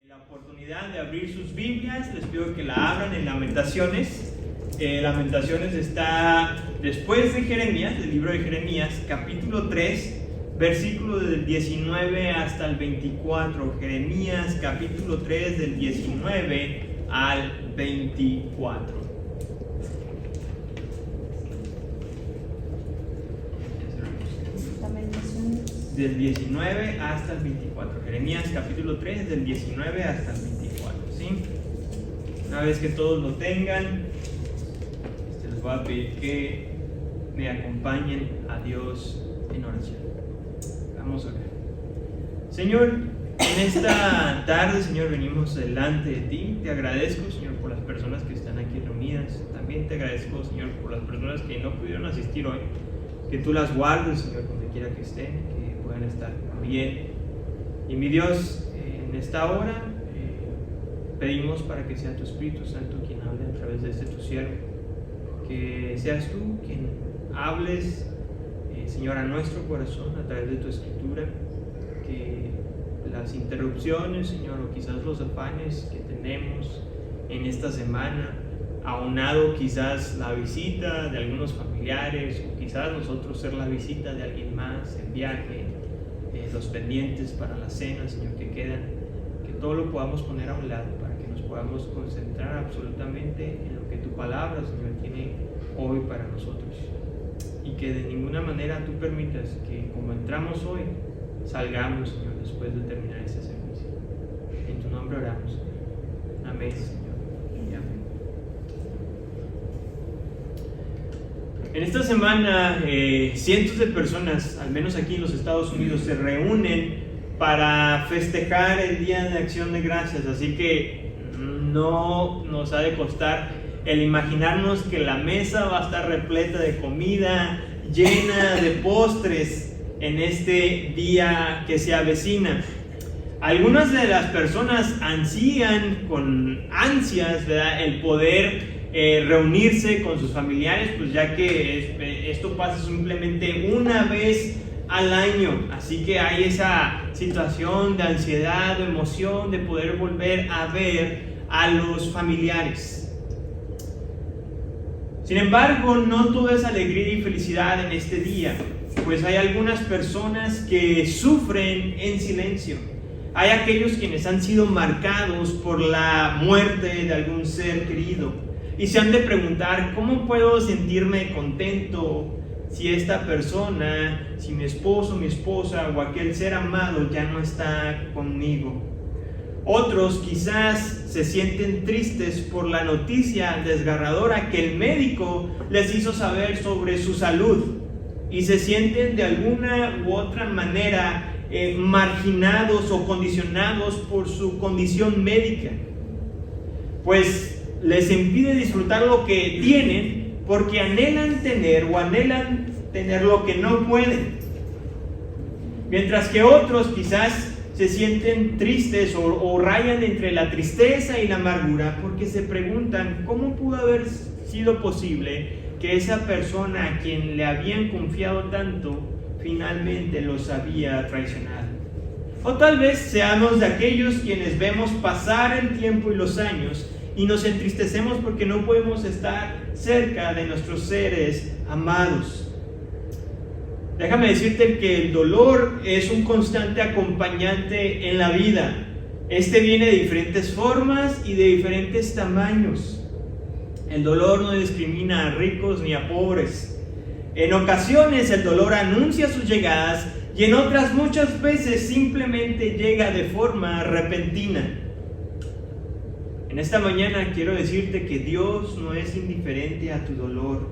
La oportunidad de abrir sus Biblias, les pido que la abran en Lamentaciones. Lamentaciones está después de Jeremías, del libro de Jeremías, capítulo 3, versículo del 19 hasta el 24. Jeremías, capítulo 3, del 19 al 24. Del 19 hasta el 24. Jeremías capítulo 3, del 19 hasta el 24. ¿Sí? Una vez que todos lo tengan, les voy a pedir que me acompañen a Dios en oración. Vamos a orar. Señor, en esta tarde, Señor, venimos delante de ti. Te agradezco, Señor, por las personas que están aquí reunidas. También te agradezco, Señor, por las personas que no pudieron asistir hoy. Que tú las guardes, Señor, donde quiera que estén, que puedan estar bien. Y mi Dios, en esta hora pedimos para que sea tu Espíritu Santo quien hable a través de este tu siervo. Que seas tú quien hables, Señor, a nuestro corazón a través de tu Escritura. Que las interrupciones, Señor, o quizás los afanes que tenemos en esta semana, aunado quizás la visita de algunos familiares, o quizás nosotros ser la visita de alguien más, el viaje, los pendientes para la cena, Señor, que quedan, que todo lo podamos poner a un lado para que nos podamos concentrar absolutamente en lo que tu palabra, Señor, tiene hoy para nosotros. Y que de ninguna manera tú permitas que como entramos hoy, salgamos, Señor, después de terminar este servicio. En tu nombre oramos, Señor. Amén, Señor. Y amén. En esta semana, cientos de personas, al menos aquí en los Estados Unidos, se reúnen para festejar el Día de Acción de Gracias. Así que no nos ha de costar el imaginarnos que la mesa va a estar repleta de comida, llena de postres en este día que se avecina. Algunas de las personas ansían con ansias, ¿verdad?, el poder reunirse con sus familiares, pues ya que esto pasa simplemente una vez al año. Así que hay esa situación de ansiedad, de emoción, de poder volver a ver a los familiares. Sin embargo, no todo es alegría y felicidad en este día, pues hay algunas personas que sufren en silencio. Hay aquellos quienes han sido marcados por la muerte de algún ser querido y se han de preguntar: ¿cómo puedo sentirme contento si esta persona, si mi esposo, mi esposa o aquel ser amado ya no está conmigo? Otros quizás se sienten tristes por la noticia desgarradora que el médico les hizo saber sobre su salud y se sienten de alguna u otra manera marginados o condicionados por su condición médica, pues les impide disfrutar lo que tienen porque anhelan tener lo que no pueden. Mientras que otros quizás se sienten tristes o rayan entre la tristeza y la amargura porque se preguntan cómo pudo haber sido posible que esa persona a quien le habían confiado tanto finalmente los había traicionado. O tal vez seamos de aquellos quienes vemos pasar el tiempo y los años y nos entristecemos porque no podemos estar cerca de nuestros seres amados. Déjame decirte que el dolor es un constante acompañante en la vida. Este viene de diferentes formas y de diferentes tamaños. El dolor no discrimina a ricos ni a pobres. En ocasiones el dolor anuncia sus llegadas y en otras muchas veces simplemente llega de forma repentina. En esta mañana quiero decirte que Dios no es indiferente a tu dolor,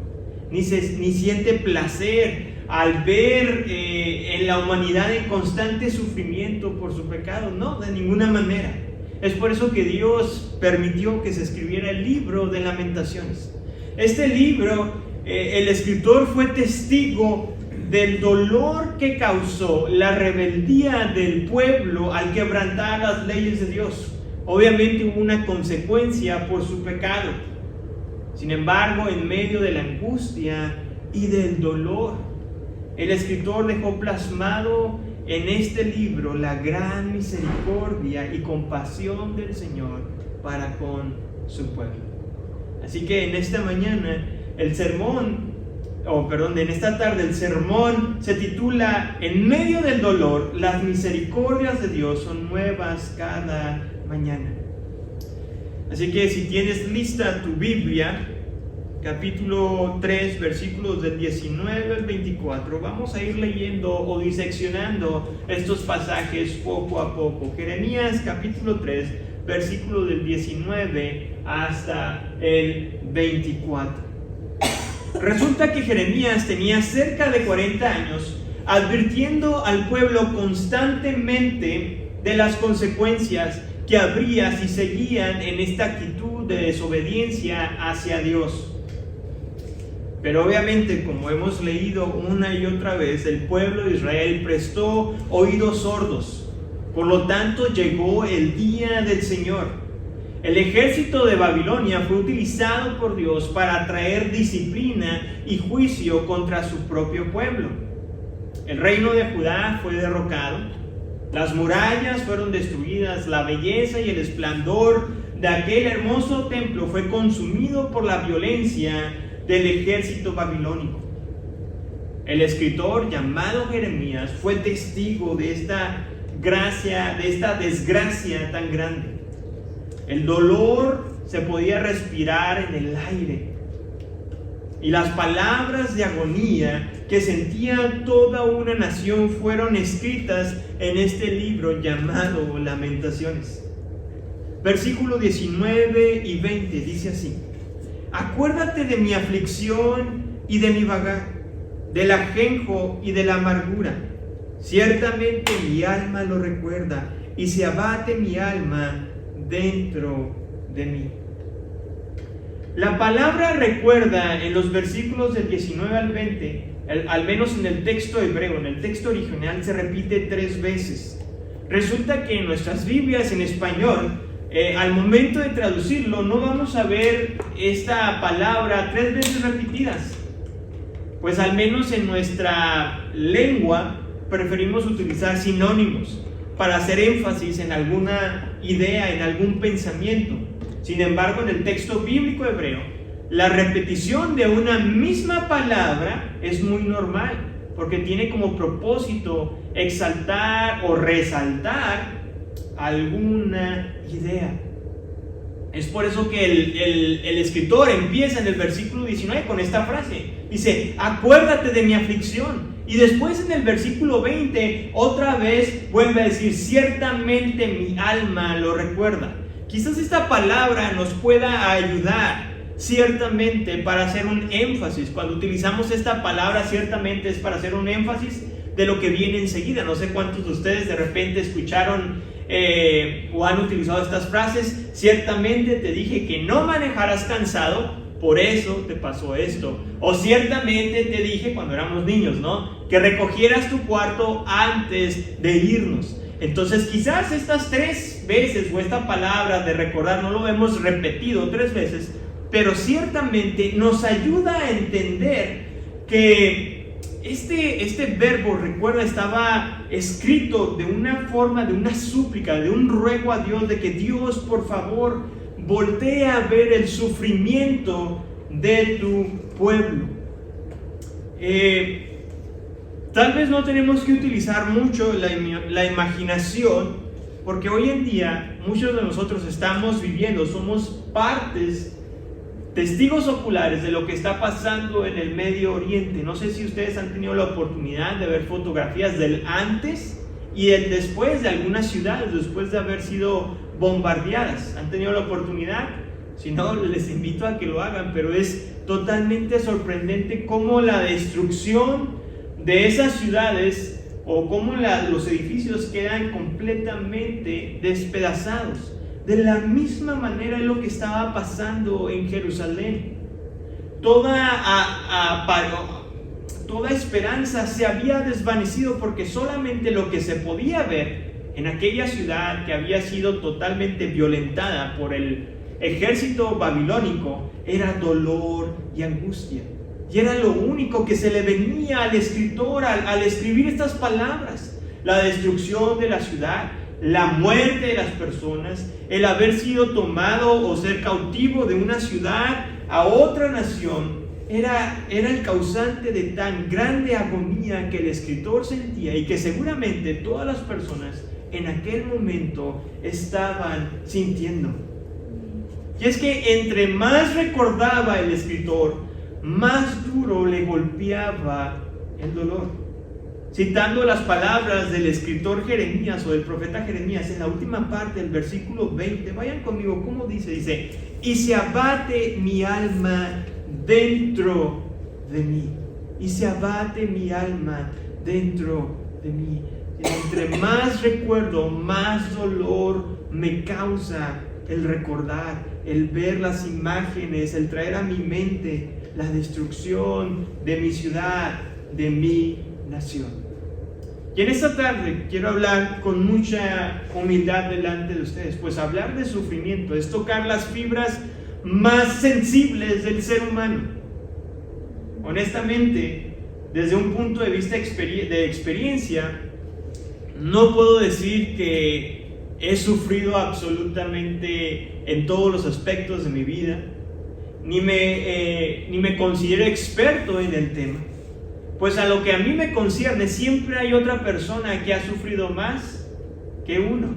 ni siente placer al ver en la humanidad en constante sufrimiento por su pecado. No, de ninguna manera. Es por eso que Dios permitió que se escribiera el libro de Lamentaciones. Este libro, el escritor fue testigo del dolor que causó la rebeldía del pueblo al quebrantar las leyes de Dios. Obviamente hubo una consecuencia por su pecado. Sin embargo, en medio de la angustia y del dolor, el escritor dejó plasmado en este libro la gran misericordia y compasión del Señor para con su pueblo. Así que en esta mañana en esta tarde el sermón se titula En medio del dolor, las misericordias de Dios son nuevas cada mañana. Así que si tienes lista tu Biblia, capítulo 3, versículos del 19 al 24, vamos a ir leyendo o diseccionando estos pasajes poco a poco. Jeremías capítulo 3, versículo del 19 hasta el 24. Resulta que Jeremías tenía cerca de 40 años, advirtiendo al pueblo constantemente de las consecuencias que habría si seguían en esta actitud de desobediencia hacia Dios. Pero obviamente, como hemos leído una y otra vez, el pueblo de Israel prestó oídos sordos. Por lo tanto, llegó el día del Señor. El ejército de Babilonia fue utilizado por Dios para traer disciplina y juicio contra su propio pueblo. El reino de Judá fue derrocado, las murallas fueron destruidas, la belleza y el esplendor de aquel hermoso templo fue consumido por la violencia del ejército babilónico. El escritor llamado Jeremías fue testigo de esta desgracia tan grande. El dolor se podía respirar en el aire. Y las palabras de agonía que sentía toda una nación fueron escritas en este libro llamado Lamentaciones. Versículos 19 y 20 dice así: Acuérdate de mi aflicción y de mi vagar, del ajenjo y de la amargura. Ciertamente mi alma lo recuerda y se abate mi alma dentro de mí. La palabra recuerda en los versículos del 19 al 20, al menos en el texto hebreo, en el texto original, se repite 3 veces. Resulta que en nuestras Biblias en español, al momento de traducirlo, no vamos a ver esta palabra 3 veces repetidas. Pues al menos en nuestra lengua preferimos utilizar sinónimos para hacer énfasis en alguna idea, en algún pensamiento. Sin embargo, en el texto bíblico hebreo, la repetición de una misma palabra es muy normal, porque tiene como propósito exaltar o resaltar alguna idea. Es por eso que el escritor empieza en el versículo 19 con esta frase. Dice: acuérdate de mi aflicción. Y después en el versículo 20 otra vez vuelve a decir: ciertamente mi alma lo recuerda. Quizás esta palabra nos pueda ayudar ciertamente para hacer un énfasis. Cuando utilizamos esta palabra, ciertamente es para hacer un énfasis de lo que viene enseguida. No sé cuántos de ustedes de repente escucharon o han utilizado estas frases: ciertamente te dije que no manejarás cansado, por eso te pasó esto. O ciertamente te dije, cuando éramos niños, ¿no?, que recogieras tu cuarto antes de irnos. Entonces quizás estas 3 veces, o esta palabra de recordar, no lo hemos repetido 3 veces, pero ciertamente nos ayuda a entender que este verbo, recuerda, estaba escrito de una forma, de una súplica, de un ruego a Dios, de que Dios, por favor, voltee a ver el sufrimiento de tu pueblo. Tal vez no tenemos que utilizar mucho la imaginación, porque hoy en día muchos de nosotros estamos viviendo, somos testigos oculares de lo que está pasando en el Medio Oriente. No sé si ustedes han tenido la oportunidad de ver fotografías del antes y el después de algunas ciudades, después de haber sido bombardeadas. ¿Han tenido la oportunidad? Si no, les invito a que lo hagan, pero es totalmente sorprendente cómo la destrucción de esas ciudades o cómo los edificios quedan completamente despedazados. De la misma manera es lo que estaba pasando en Jerusalén. Toda esperanza se había desvanecido, porque solamente lo que se podía ver en aquella ciudad que había sido totalmente violentada por el ejército babilónico era dolor y angustia. Y era lo único que se le venía al escritor al escribir estas palabras. la destrucción de la ciudad, la muerte de las personas, el haber sido tomado o ser cautivo de una ciudad a otra nación, era el causante de tan grande agonía que el escritor sentía y que seguramente todas las personas en aquel momento estaban sintiendo. Y es que entre más recordaba el escritor, más duro le golpeaba el dolor. Citando las palabras del escritor Jeremías o del profeta Jeremías en la última parte del versículo 20, vayan conmigo, ¿cómo dice? Dice, y se abate mi alma dentro de mí, y se abate mi alma dentro de mí. Entre más recuerdo, más dolor me causa el recordar, el ver las imágenes, el traer a mi mente la destrucción de mi ciudad, de mi nación. Y en esta tarde quiero hablar con mucha humildad delante de ustedes, pues hablar de sufrimiento es tocar las fibras más sensibles del ser humano. Honestamente, desde un punto de vista de experiencia, no puedo decir que he sufrido absolutamente en todos los aspectos de mi vida, ni me considero experto en el tema, pues a lo que a mí me concierne siempre hay otra persona que ha sufrido más que uno.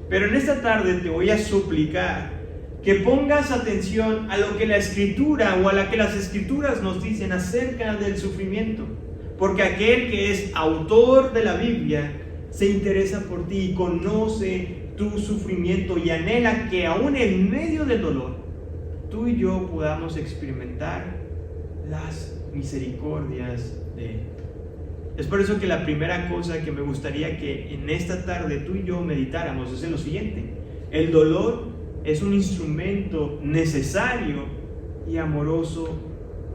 Pero en esta tarde te voy a suplicar que pongas atención a lo que la Escritura o a la que las Escrituras nos dicen acerca del sufrimiento, porque aquel que es autor de la Biblia se interesa por ti y conoce tu sufrimiento y anhela que aún en medio del dolor tú y yo podamos experimentar las misericordias de Él. Es por eso que la primera cosa que me gustaría que en esta tarde tú y yo meditáramos es lo siguiente: el dolor es un instrumento necesario y amoroso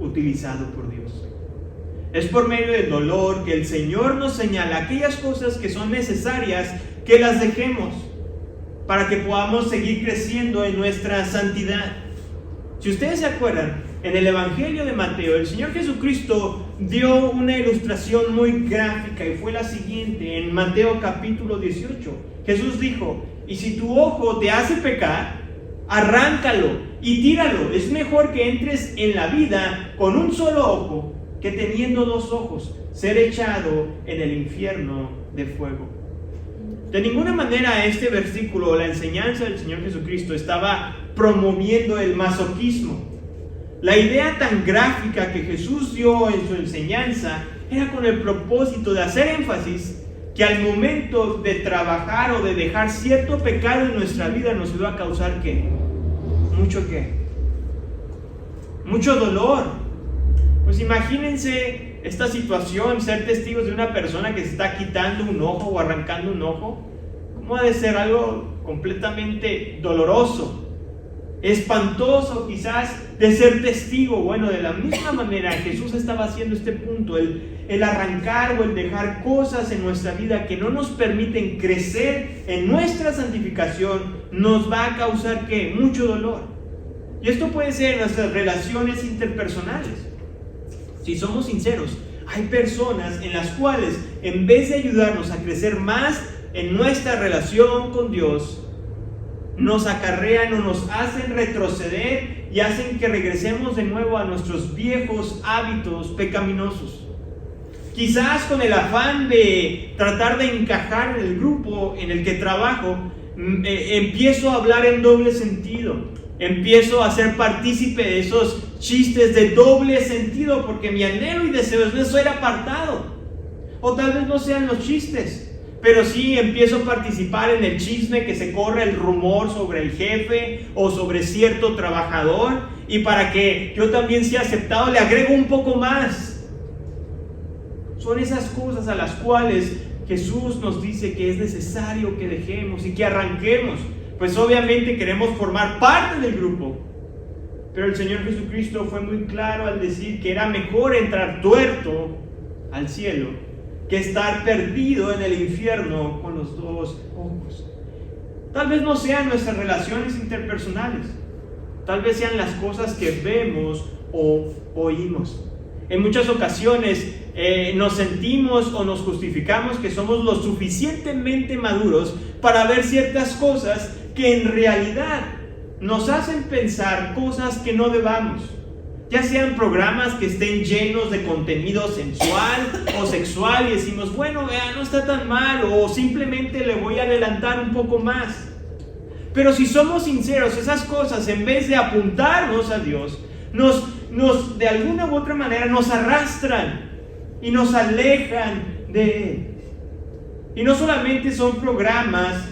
utilizado por Dios. Es por medio del dolor que el Señor nos señala aquellas cosas que son necesarias que las dejemos para que podamos seguir creciendo en nuestra santidad. Si ustedes se acuerdan, en el Evangelio de Mateo, el Señor Jesucristo dio una ilustración muy gráfica y fue la siguiente. En Mateo capítulo 18, Jesús dijo: y si tu ojo te hace pecar, arráncalo y tíralo. Es mejor que entres en la vida con un solo ojo que teniendo dos ojos, ser echado en el infierno de fuego. De ninguna manera este versículo o la enseñanza del Señor Jesucristo estaba promoviendo el masoquismo. La idea tan gráfica que Jesús dio en su enseñanza era con el propósito de hacer énfasis que al momento de trabajar o de dejar cierto pecado en nuestra vida nos iba a causar ¿qué? Mucho dolor. Pues imagínense esta situación, ser testigos de una persona que se está quitando un ojo o arrancando un ojo. ¿Cómo ha de ser algo completamente doloroso, espantoso quizás de ser testigo? Bueno, de la misma manera Jesús estaba haciendo este punto, el arrancar o el dejar cosas en nuestra vida que no nos permiten crecer en nuestra santificación, nos va a causar ¿qué? Mucho dolor. Y esto puede ser en nuestras relaciones interpersonales. Si somos sinceros, hay personas en las cuales en vez de ayudarnos a crecer más en nuestra relación con Dios, nos acarrean o nos hacen retroceder y hacen que regresemos de nuevo a nuestros viejos hábitos pecaminosos. Quizás con el afán de tratar de encajar en el grupo en el que trabajo, empiezo a hablar en doble sentido. Empiezo a ser partícipe de esos chistes de doble sentido porque mi anhelo y deseo es ser apartado. O tal vez no sean los chistes, pero sí empiezo a participar en el chisme que se corre el rumor sobre el jefe o sobre cierto trabajador, y para que yo también sea aceptado le agrego un poco más. Son esas cosas a las cuales Jesús nos dice que es necesario que dejemos y que arranquemos. Pues obviamente queremos formar parte del grupo, pero el Señor Jesucristo fue muy claro al decir que era mejor entrar tuerto al cielo que estar perdido en el infierno con los dos ojos. Tal vez no sean nuestras relaciones interpersonales, tal vez sean las cosas que vemos o oímos. En muchas ocasiones nos sentimos o nos justificamos que somos lo suficientemente maduros para ver ciertas cosas que en realidad nos hacen pensar cosas que no debamos. Ya sean programas que estén llenos de contenido sensual o sexual y decimos, bueno, no está tan mal, o simplemente le voy a adelantar un poco más. Pero si somos sinceros, esas cosas, en vez de apuntarnos a Dios, nos de alguna u otra manera nos arrastran y nos alejan de Él. Y no solamente son programas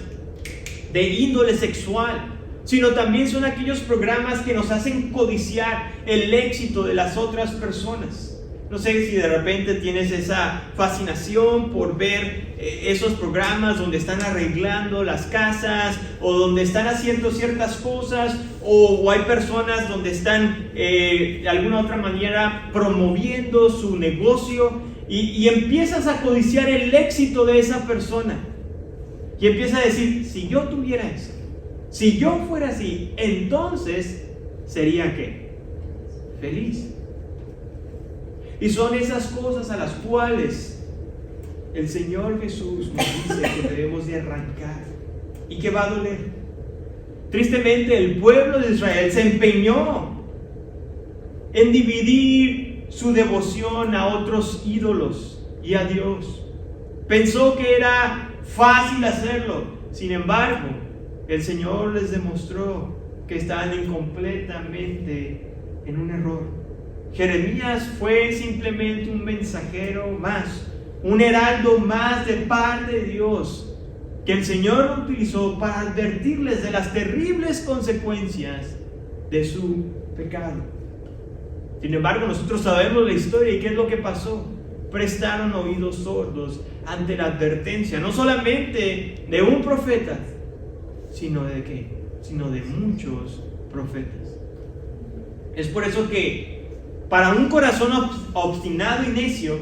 de índole sexual, sino también son aquellos programas que nos hacen codiciar el éxito de las otras personas. No sé si de repente tienes esa fascinación por ver esos programas donde están arreglando las casas o donde están haciendo ciertas cosas, o hay personas donde están de alguna otra manera promoviendo su negocio y empiezas a codiciar el éxito de esa persona y empiezas a decir, si yo tuviera eso, si yo fuera así, entonces sería ¿qué? Feliz. Y son esas cosas a las cuales el Señor Jesús nos dice que debemos de arrancar y que va a doler. Tristemente, el pueblo de Israel se empeñó en dividir su devoción a otros ídolos y a Dios. Pensó que era fácil hacerlo. Sin embargo, el Señor les demostró que estaban completamente en un error. Jeremías fue simplemente un mensajero más, un heraldo más de parte de Dios, que el Señor utilizó para advertirles de las terribles consecuencias de su pecado. Sin embargo, nosotros sabemos la historia y qué es lo que pasó. Prestaron oídos sordos ante la advertencia, no solamente de un profeta, sino de ¿qué? Sino de muchos profetas. Es por eso que para un corazón obstinado y necio,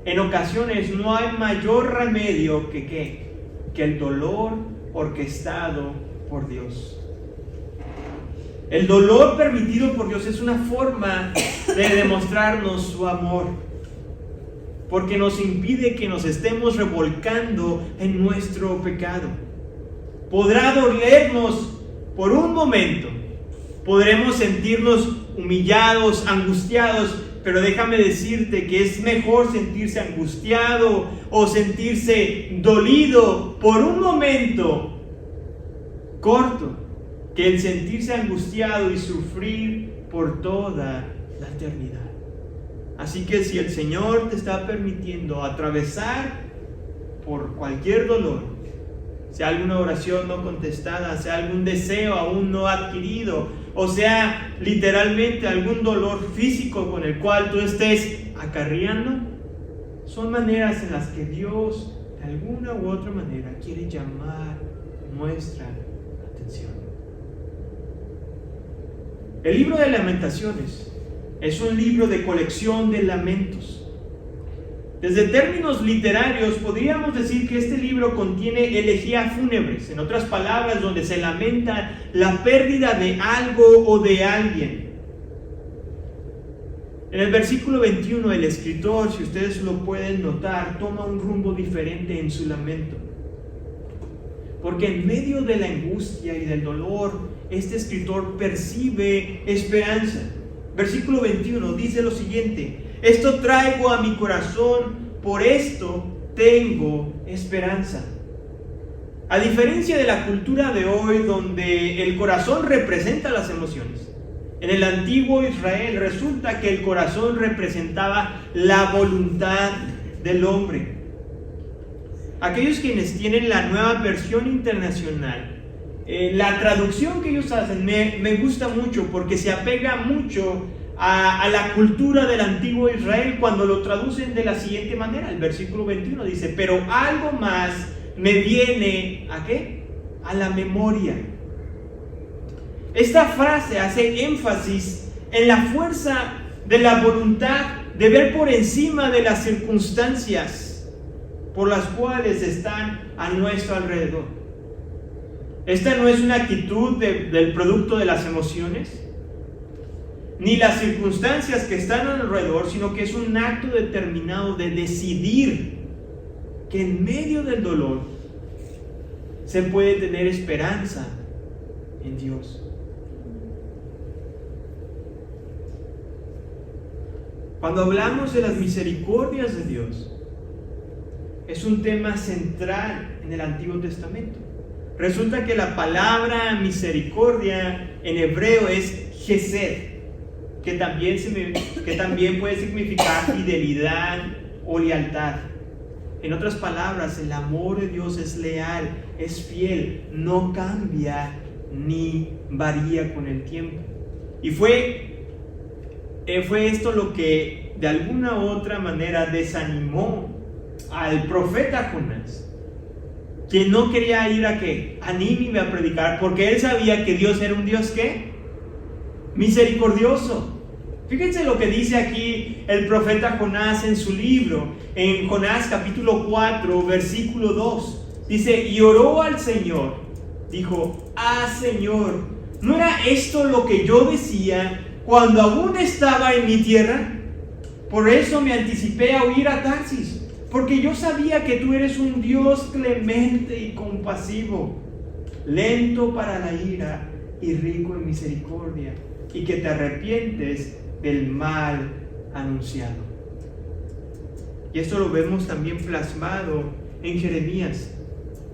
en ocasiones no hay mayor remedio que ¿qué? Que el dolor orquestado por Dios. El dolor permitido por Dios es una forma de demostrarnos su amor, porque nos impide que nos estemos revolcando en nuestro pecado. Podrá dolernos por un momento, podremos sentirnos humillados, angustiados, pero déjame decirte que es mejor sentirse angustiado o sentirse dolido por un momento corto que el sentirse angustiado y sufrir por toda la eternidad. Así que si el Señor te está permitiendo atravesar por cualquier dolor, sea alguna oración no contestada, sea algún deseo aún no adquirido, o sea literalmente algún dolor físico con el cual tú estés acarreando, son maneras en las que Dios de alguna u otra manera quiere llamar nuestra atención. El libro de Lamentaciones es un libro de colección de lamentos. Desde términos literarios podríamos decir que este libro contiene elegías fúnebres, en otras palabras, donde se lamenta la pérdida de algo o de alguien. En el versículo 21, el escritor, si ustedes lo pueden notar, toma un rumbo diferente en su lamento. Porque en medio de la angustia y del dolor, este escritor percibe esperanza. Versículo 21 dice lo siguiente: esto traigo a mi corazón, por esto tengo esperanza. A diferencia de la cultura de hoy, donde el corazón representa las emociones, en el antiguo Israel resulta que el corazón representaba la voluntad del hombre. Aquellos quienes tienen la nueva versión internacional, la traducción que ellos hacen me gusta mucho, porque se apega mucho a la cultura del antiguo Israel cuando lo traducen de la siguiente manera. El versículo 21 dice: pero algo más me viene ¿a qué? A la memoria. Esta frase hace énfasis en la fuerza de la voluntad de ver por encima de las circunstancias por las cuales están a nuestro alrededor. Esta no es una actitud del producto de las emociones. ni las circunstancias que están alrededor, sino que es un acto determinado de decidir que en medio del dolor se puede tener esperanza en Dios. Cuando hablamos de las misericordias de Dios, es un tema central en el Antiguo Testamento. Resulta que la palabra misericordia en hebreo es Gesed, que también puede significar fidelidad o lealtad. En otras palabras, el amor de Dios es leal, es fiel, no cambia ni varía con el tiempo. Y fue esto lo que de alguna u otra manera desanimó al profeta Jonás, que no quería ir a Nínive a predicar, porque él sabía que Dios era un Dios ¿qué? Misericordioso. Fíjense lo que dice aquí el profeta Jonás en su libro, en Jonás capítulo 4, versículo 2. Dice, y oró al Señor, dijo, Señor, ¿no era esto lo que yo decía cuando aún estaba en mi tierra? Por eso me anticipé a huir a Tarsis, porque yo sabía que tú eres un Dios clemente y compasivo, lento para la ira y rico en misericordia, y que te arrepientes del mal anunciado. Y esto lo vemos también plasmado en Jeremías,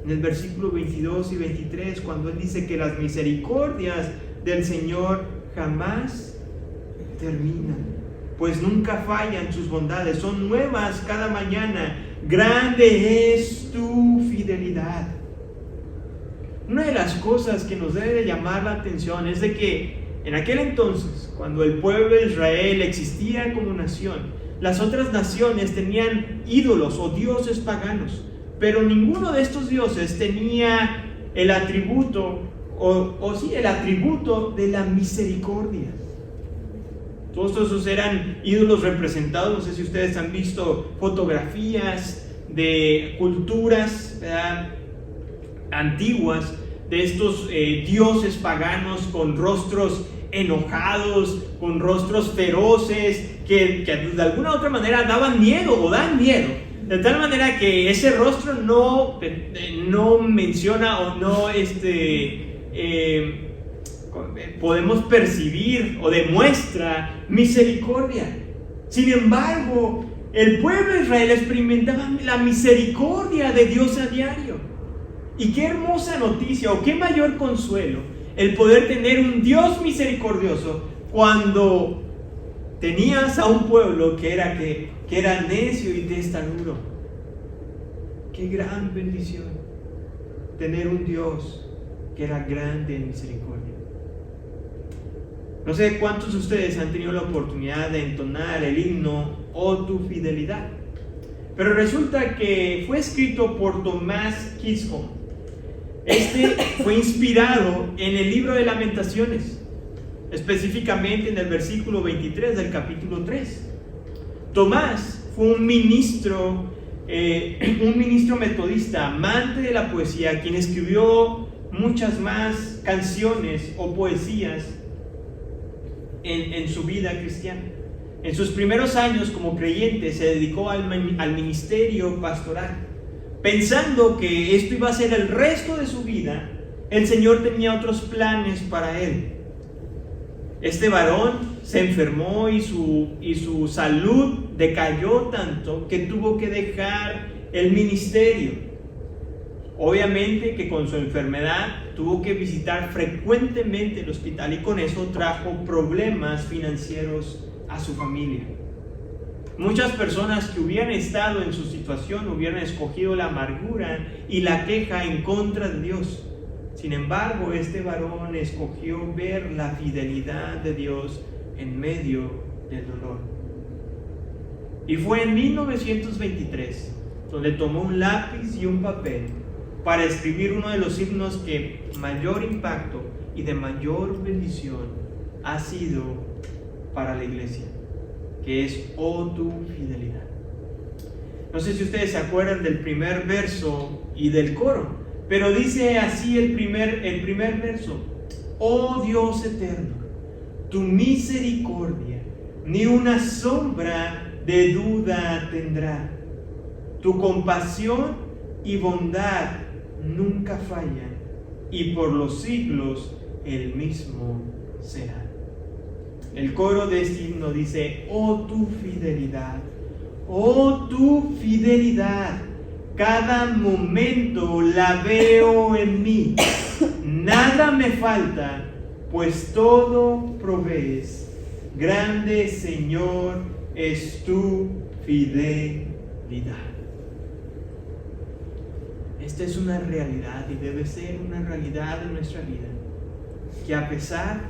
en el versículo 22 y 23, cuando él dice que las misericordias del Señor jamás terminan, pues nunca fallan sus bondades, son nuevas cada mañana, grande es tu fidelidad. Una de las cosas que nos debe de llamar la atención es de que en aquel entonces, cuando el pueblo de Israel existía como nación, las otras naciones tenían ídolos o dioses paganos, pero ninguno de estos dioses tenía el atributo el atributo de la misericordia. Todos esos eran ídolos representados. No sé si ustedes han visto fotografías de culturas, ¿verdad?, antiguas, de estos dioses paganos con rostros enojados, con rostros feroces, que de alguna u otra manera daban miedo o dan miedo, de tal manera que ese rostro no menciona o no podemos percibir o demuestra misericordia. Sin embargo, el pueblo de Israel experimentaba la misericordia de Dios a diario. Y qué hermosa noticia o qué mayor consuelo el poder tener un Dios misericordioso cuando tenías a un pueblo que era necio y testarudo. Qué gran bendición tener un Dios que era grande en misericordia. No sé cuántos de ustedes han tenido la oportunidad de entonar el himno "Oh tu fidelidad", pero resulta que fue escrito por Tomás Chisholm. Este fue inspirado en el libro de Lamentaciones, específicamente en el versículo 23 del capítulo 3. Tomás fue un ministro metodista, amante de la poesía, quien escribió muchas más canciones o poesías en su vida cristiana. En sus primeros años como creyente se dedicó al ministerio pastoral. Pensando que esto iba a ser el resto de su vida, el Señor tenía otros planes para él. Este varón se enfermó y su salud decayó tanto que tuvo que dejar el ministerio. Obviamente que con su enfermedad tuvo que visitar frecuentemente el hospital y con eso trajo problemas financieros a su familia. Muchas personas que hubieran estado en su situación hubieran escogido la amargura y la queja en contra de Dios. Sin embargo, este varón escogió ver la fidelidad de Dios en medio del dolor. Y fue en 1923 donde tomó un lápiz y un papel para escribir uno de los himnos que mayor impacto y de mayor bendición ha sido para la iglesia, que es "Oh tu fidelidad". No sé si ustedes se acuerdan del primer verso y del coro, pero dice así el primer verso: "Oh Dios eterno, tu misericordia ni una sombra de duda tendrá. Tu compasión y bondad nunca fallan, y por los siglos el mismo será. El coro de este himno dice: oh tu fidelidad, cada momento la veo en mí, nada me falta, pues todo provees. Grande, Señor, es tu fidelidad. Esta es una realidad y debe ser una realidad en nuestra vida, que a pesar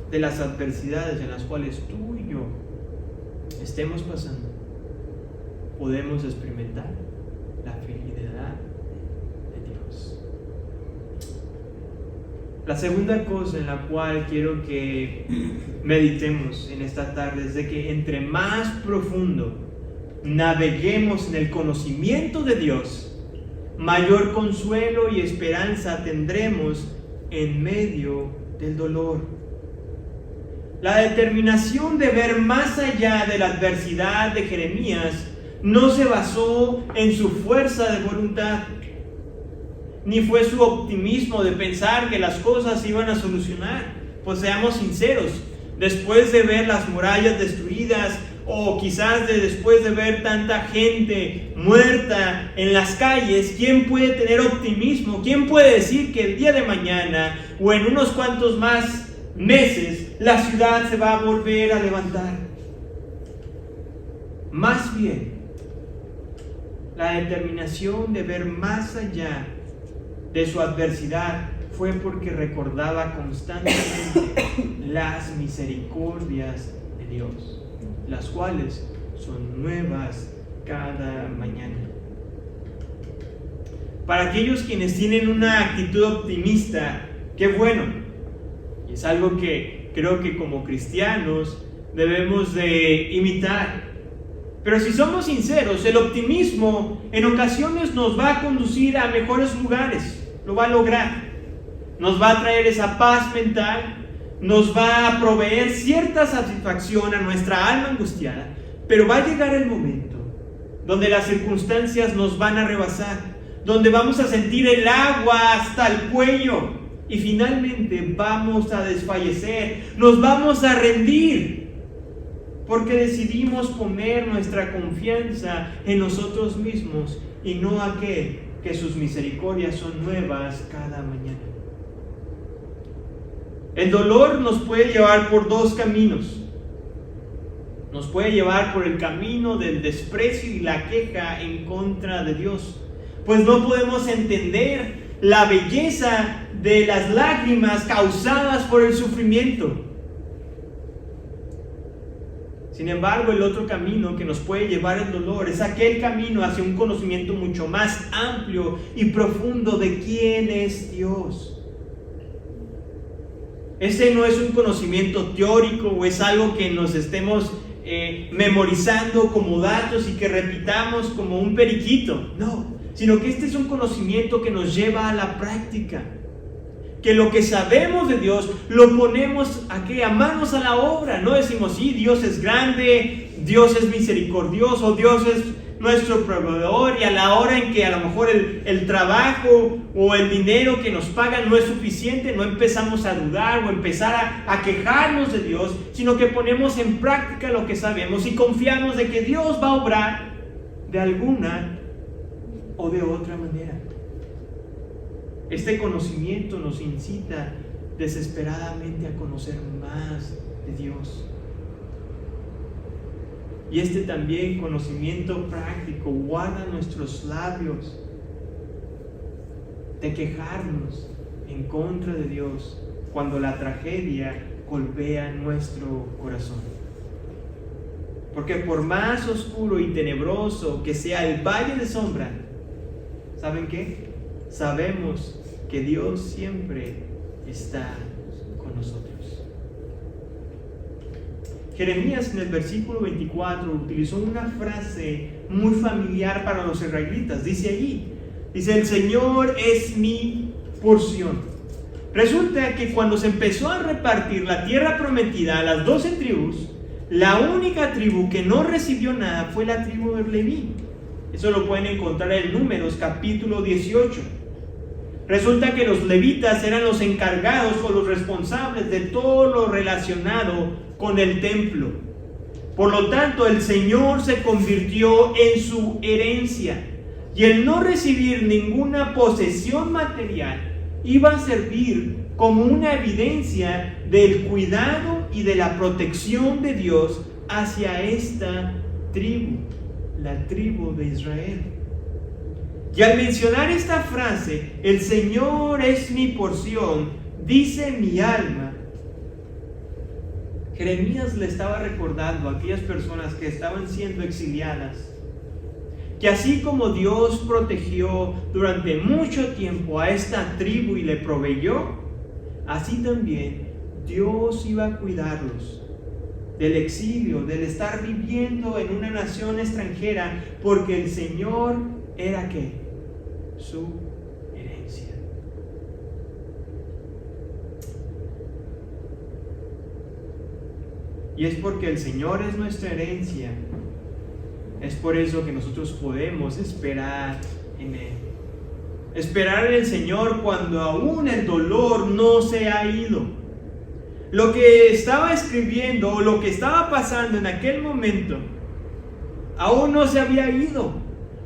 de las adversidades en las cuales tú y yo estemos pasando, podemos experimentar la fidelidad de Dios. La segunda cosa en la cual quiero que meditemos en esta tarde es de que entre más profundo naveguemos en el conocimiento de Dios, mayor consuelo y esperanza tendremos en medio del dolor. La determinación de ver más allá de la adversidad de Jeremías no se basó en su fuerza de voluntad, ni fue su optimismo de pensar que las cosas se iban a solucionar. Pues seamos sinceros, después de ver las murallas destruidas, o quizás después de ver tanta gente muerta en las calles, ¿quién puede tener optimismo? ¿Quién puede decir que el día de mañana o en unos cuantos más meses la ciudad se va a volver a levantar? Más bien, la determinación de ver más allá de su adversidad fue porque recordaba constantemente las misericordias de Dios, las cuales son nuevas cada mañana. Para aquellos quienes tienen una actitud optimista, qué bueno. Y es algo que creo que como cristianos debemos de imitar. Pero si somos sinceros, el optimismo en ocasiones nos va a conducir a mejores lugares, lo va a lograr. Nos va a traer esa paz mental, nos va a proveer cierta satisfacción a nuestra alma angustiada, pero va a llegar el momento donde las circunstancias nos van a rebasar, donde vamos a sentir el agua hasta el cuello y finalmente vamos a desfallecer, nos vamos a rendir, porque decidimos poner nuestra confianza en nosotros mismos y no aquel que sus misericordias son nuevas cada mañana. El dolor nos puede llevar por dos caminos. Nos puede llevar por el camino del desprecio y la queja en contra de Dios, pues no podemos entender la belleza de las lágrimas causadas por el sufrimiento. Sin embargo, el otro camino que nos puede llevar el dolor es aquel camino hacia un conocimiento mucho más amplio y profundo de quién es Dios. Ese no es un conocimiento teórico o es algo que nos estemos memorizando como datos y que repitamos como un periquito. No, sino que este es un conocimiento que nos lleva a la práctica. Que lo que sabemos de Dios lo ponemos aquí a manos a la obra. No decimos, sí, Dios es grande, Dios es misericordioso, Dios es nuestro proveedor, y a la hora en que a lo mejor el trabajo o el dinero que nos pagan no es suficiente, no empezamos a dudar o empezar a quejarnos de Dios, sino que ponemos en práctica lo que sabemos y confiamos de que Dios va a obrar de alguna o de otra manera. Este conocimiento nos incita desesperadamente a conocer más de Dios. Y este también conocimiento práctico guarda nuestros labios de quejarnos en contra de Dios cuando la tragedia golpea nuestro corazón. Porque por más oscuro y tenebroso que sea el valle de sombra, ¿saben qué? Sabemos que Dios siempre está con nosotros. Jeremías en el versículo 24 utilizó una frase muy familiar para los israelitas. Dice allí, dice, el Señor es mi porción. Resulta que cuando se empezó a repartir la tierra prometida a las 12 tribus, la única tribu que no recibió nada fue la tribu de Leví. Eso lo pueden encontrar en Números capítulo 18. Resulta que los levitas eran los encargados o los responsables de todo lo relacionado con el templo. Por lo tanto, el Señor se convirtió en su herencia, y el no recibir ninguna posesión material iba a servir como una evidencia del cuidado y de la protección de Dios hacia esta tribu, la tribu de Israel. Y al mencionar esta frase, el Señor es mi porción, dice mi alma, Jeremías le estaba recordando a aquellas personas que estaban siendo exiliadas, que así como Dios protegió durante mucho tiempo a esta tribu y le proveyó, así también Dios iba a cuidarlos del exilio, del estar viviendo en una nación extranjera, porque el Señor era ¿qué? Su herencia. Y es porque el Señor es nuestra herencia. Es por eso que nosotros podemos esperar en Él. Esperar en el Señor cuando aún el dolor no se ha ido. Lo que estaba escribiendo o lo que estaba pasando en aquel momento aún no se había ido.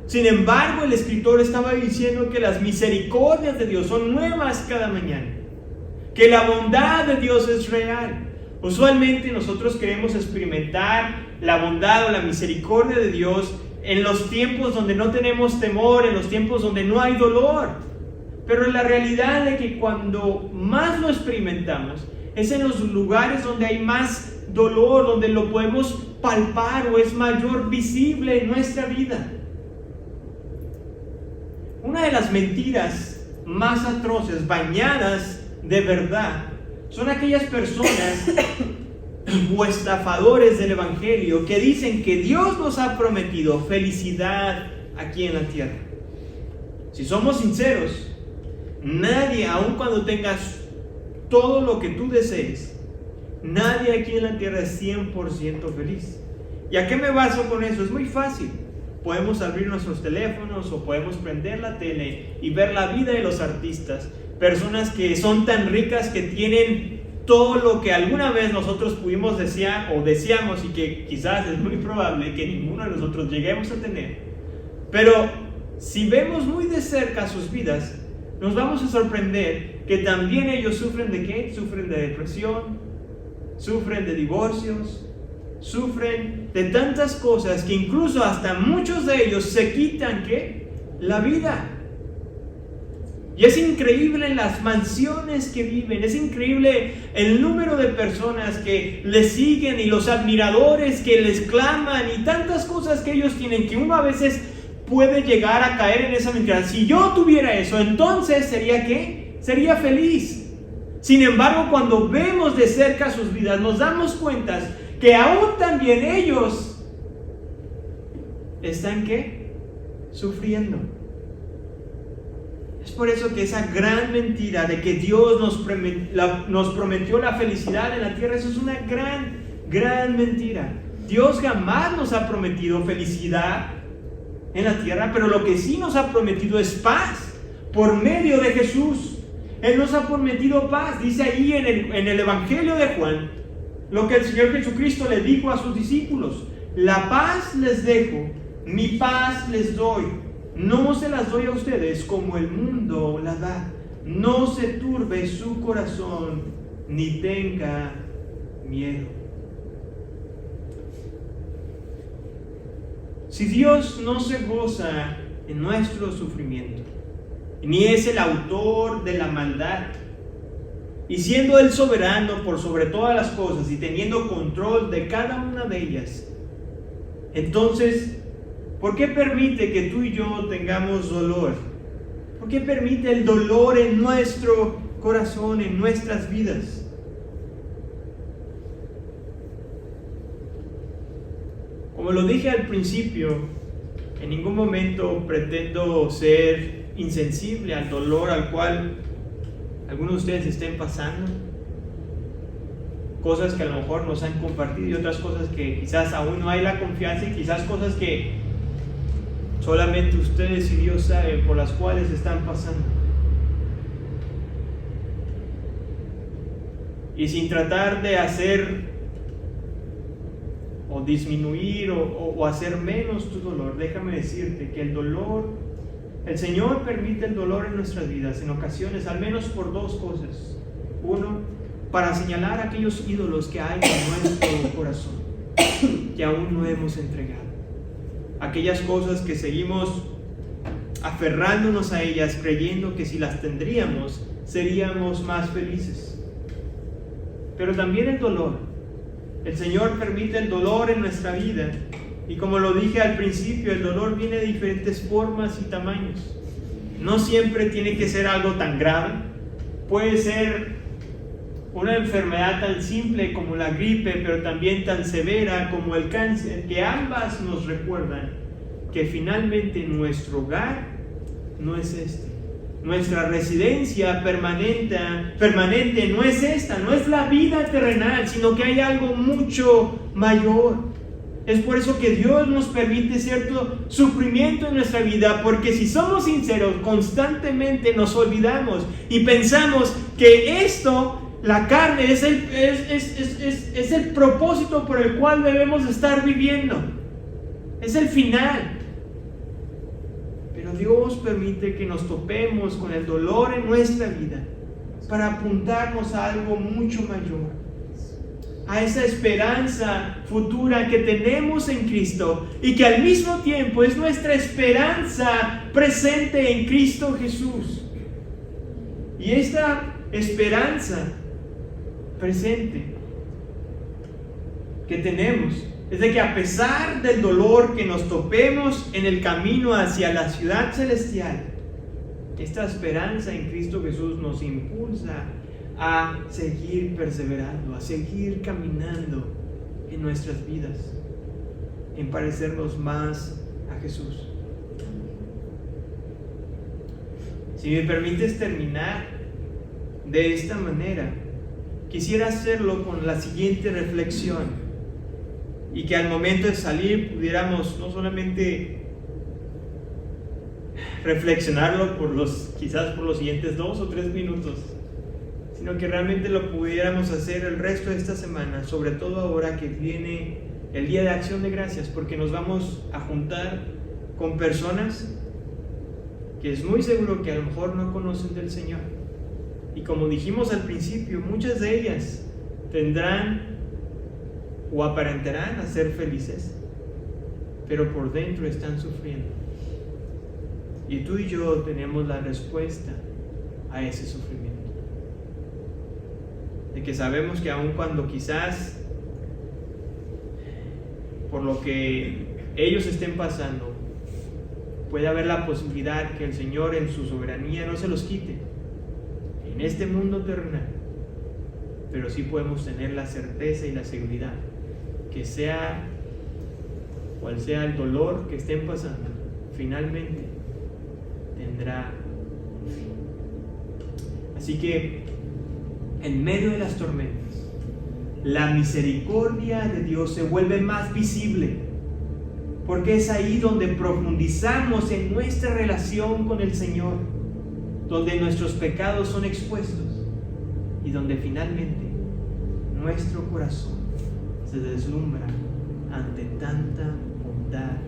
Sin embargo, el escritor estaba diciendo que las misericordias de Dios son nuevas cada mañana, que la bondad de Dios es real. Usualmente nosotros queremos experimentar la bondad o la misericordia de Dios en los tiempos donde no tenemos temor, en los tiempos donde no hay dolor. Pero la realidad es que cuando más lo experimentamos es en los lugares donde hay más dolor, donde lo podemos palpar o es mayor visible en nuestra vida. Una de las mentiras más atroces, bañadas de verdad, son aquellas personas o estafadores del Evangelio que dicen que Dios nos ha prometido felicidad aquí en la tierra. Si somos sinceros, nadie, aun cuando tengas todo lo que tú desees, nadie aquí en la tierra es 100% feliz. ¿Y a qué me baso con eso? Es muy fácil. Podemos abrir nuestros teléfonos o podemos prender la tele y ver la vida de los artistas. Personas que son tan ricas que tienen todo lo que alguna vez nosotros pudimos desear o deseamos y que quizás es muy probable que ninguno de nosotros lleguemos a tener. Pero si vemos muy de cerca sus vidas, nos vamos a sorprender que también ellos sufren ¿de qué? Sufren de depresión, sufren de divorcios, sufren de tantas cosas que incluso hasta muchos de ellos se quitan ¿qué? La vida. Y es increíble las mansiones que viven, es increíble el número de personas que les siguen y los admiradores que les claman y tantas cosas que ellos tienen que uno a veces puede llegar a caer en esa mentira. Si yo tuviera eso, entonces ¿sería qué? Sería feliz. Sin embargo, cuando vemos de cerca sus vidas, nos damos cuenta que aún también ellos están ¿qué? Sufriendo. Es por eso que esa gran mentira de que Dios nos prometió la felicidad en la tierra, eso es una gran mentira. Dios jamás nos ha prometido felicidad en la tierra, pero lo que sí nos ha prometido es paz por medio de Jesús. Él nos ha prometido paz. Dice ahí en el Evangelio de Juan lo que el Señor Jesucristo le dijo a sus discípulos: la paz les dejo, mi paz les doy. No se las doy a ustedes como el mundo la da. No se turbe su corazón ni tenga miedo. Si Dios no se goza en nuestro sufrimiento, ni es el autor de la maldad, y siendo Él soberano por sobre todas las cosas y teniendo control de cada una de ellas, entonces ¿por qué permite que tú y yo tengamos dolor? ¿Por qué permite el dolor en nuestro corazón, en nuestras vidas? Como lo dije al principio, en ningún momento pretendo ser insensible al dolor al cual algunos de ustedes estén pasando, cosas que a lo mejor nos han compartido y otras cosas que quizás aún no hay la confianza, y quizás cosas que solamente ustedes y Dios saben por las cuales están pasando. Y sin tratar de hacer o disminuir o hacer menos tu dolor, déjame decirte que el dolor, el Señor permite el dolor en nuestras vidas en ocasiones, al menos por dos cosas. Uno, para señalar aquellos ídolos que hay en nuestro corazón, que aún no hemos entregado. Aquellas cosas que seguimos aferrándonos a ellas, creyendo que si las tendríamos, seríamos más felices. Pero también el dolor. El Señor permite el dolor en nuestra vida. Y como lo dije al principio, el dolor viene de diferentes formas y tamaños. No siempre tiene que ser algo tan grave. Puede ser una enfermedad tan simple como la gripe, pero también tan severa como el cáncer, que ambas nos recuerdan que finalmente nuestro hogar no es este. Nuestra residencia permanente no es esta, no es la vida terrenal, sino que hay algo mucho mayor. Es por eso que Dios nos permite cierto sufrimiento en nuestra vida, porque si somos sinceros, constantemente nos olvidamos y pensamos que esto, la carne, es el propósito por el cual debemos estar viviendo. Es el final. Pero Dios permite que nos topemos con el dolor en nuestra vida para apuntarnos a algo mucho mayor, a esa esperanza futura que tenemos en Cristo y que al mismo tiempo es nuestra esperanza presente en Cristo Jesús. Y esta esperanza presente que tenemos es de que a pesar del dolor que nos topemos en el camino hacia la ciudad celestial, esta esperanza en Cristo Jesús nos impulsa a seguir perseverando, a seguir caminando en nuestras vidas, en parecernos más a Jesús. Si me permites terminar de esta manera, quisiera hacerlo con la siguiente reflexión, y que al momento de salir pudiéramos no solamente reflexionarlo quizás por los siguientes 2 o 3 minutos, sino que realmente lo pudiéramos hacer el resto de esta semana, sobre todo ahora que viene el Día de Acción de Gracias, porque nos vamos a juntar con personas que es muy seguro que a lo mejor no conocen del Señor. Y como dijimos al principio, muchas de ellas tendrán o aparentarán a ser felices, pero por dentro están sufriendo. Y tú y yo tenemos la respuesta a ese sufrimiento. De que sabemos que aun cuando quizás por lo que ellos estén pasando, puede haber la posibilidad que el Señor en su soberanía no se los quite en este mundo terrenal, pero sí podemos tener la certeza y la seguridad que sea cual sea el dolor que estén pasando, finalmente tendrá un fin. Así que en medio de las tormentas, la misericordia de Dios se vuelve más visible, porque es ahí donde profundizamos en nuestra relación con el Señor, donde nuestros pecados son expuestos y donde finalmente nuestro corazón se deslumbra ante tanta bondad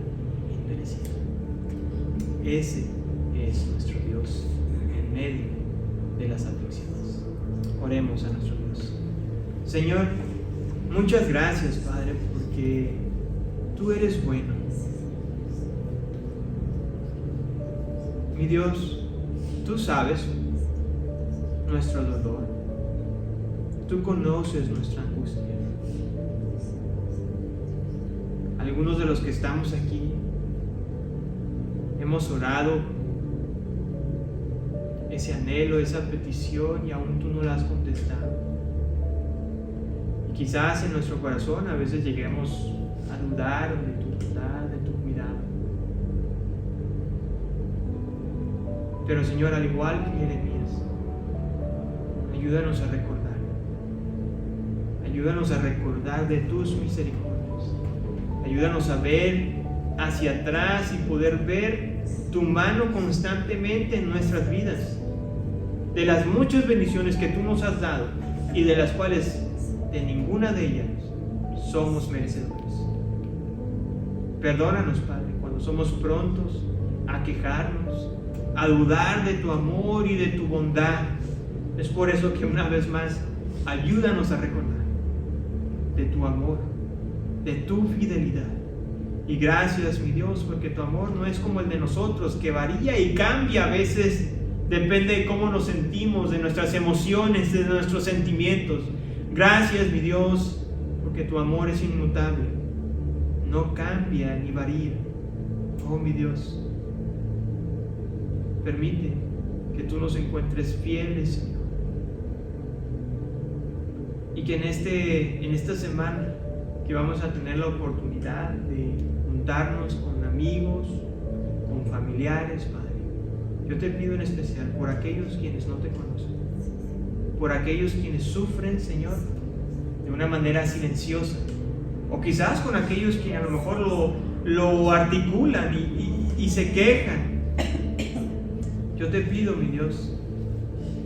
inmerecida. Ese es nuestro Dios en medio de las aflicciones. Oremos a nuestro Dios. Señor, muchas gracias, Padre, porque tú eres bueno. Mi Dios, tú sabes nuestro dolor. Tú conoces nuestra angustia. Algunos de los que estamos aquí hemos orado ese anhelo, esa petición, y aún tú no la has contestado. Y quizás en nuestro corazón a veces lleguemos a dudar de tu bondad, de tu cuidado. Pero Señor, al igual que Jeremías, ayúdanos a recordar. Ayúdanos a recordar de tus misericordias. Ayúdanos a ver hacia atrás y poder ver tu mano constantemente en nuestras vidas, de las muchas bendiciones que tú nos has dado y de las cuales de ninguna de ellas somos merecedores. Perdónanos, Padre, cuando somos prontos a quejarnos, a dudar de tu amor y de tu bondad. Es por eso que una vez más, ayúdanos a recordar de tu amor, de tu fidelidad. Y gracias, mi Dios, porque tu amor no es como el de nosotros, que varía y cambia a veces, depende de cómo nos sentimos, de nuestras emociones, de nuestros sentimientos. Gracias, mi Dios, porque tu amor es inmutable, no cambia ni varía. Oh, mi Dios, permite que tú nos encuentres fieles, Señor, y que en esta semana que vamos a tener la oportunidad de juntarnos con amigos, con familiares, Padre, yo te pido en especial por aquellos quienes no te conocen, por aquellos quienes sufren, Señor, de una manera silenciosa, o quizás con aquellos que a lo mejor lo articulan y se quejan. Yo te pido, mi Dios,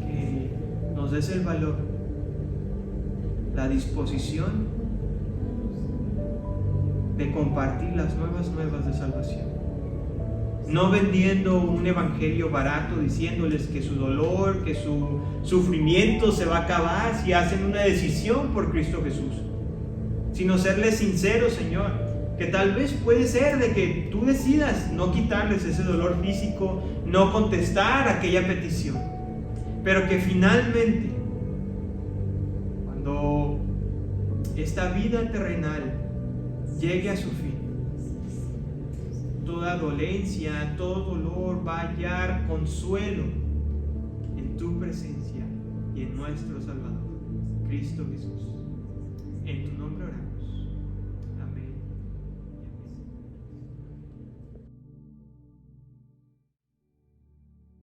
que nos des el valor, la disposición de compartir las nuevas de salvación, no vendiendo un evangelio barato, diciéndoles que su dolor, que su sufrimiento se va a acabar si hacen una decisión por Cristo Jesús, sino serles sinceros, Señor, que tal vez puede ser de que tú decidas no quitarles ese dolor físico, no contestar aquella petición, pero que finalmente, cuando esta vida terrenal llegue a su fin, toda dolencia, todo dolor va a hallar consuelo en tu presencia y en nuestro Salvador, Cristo Jesús. En tu nombre oramos.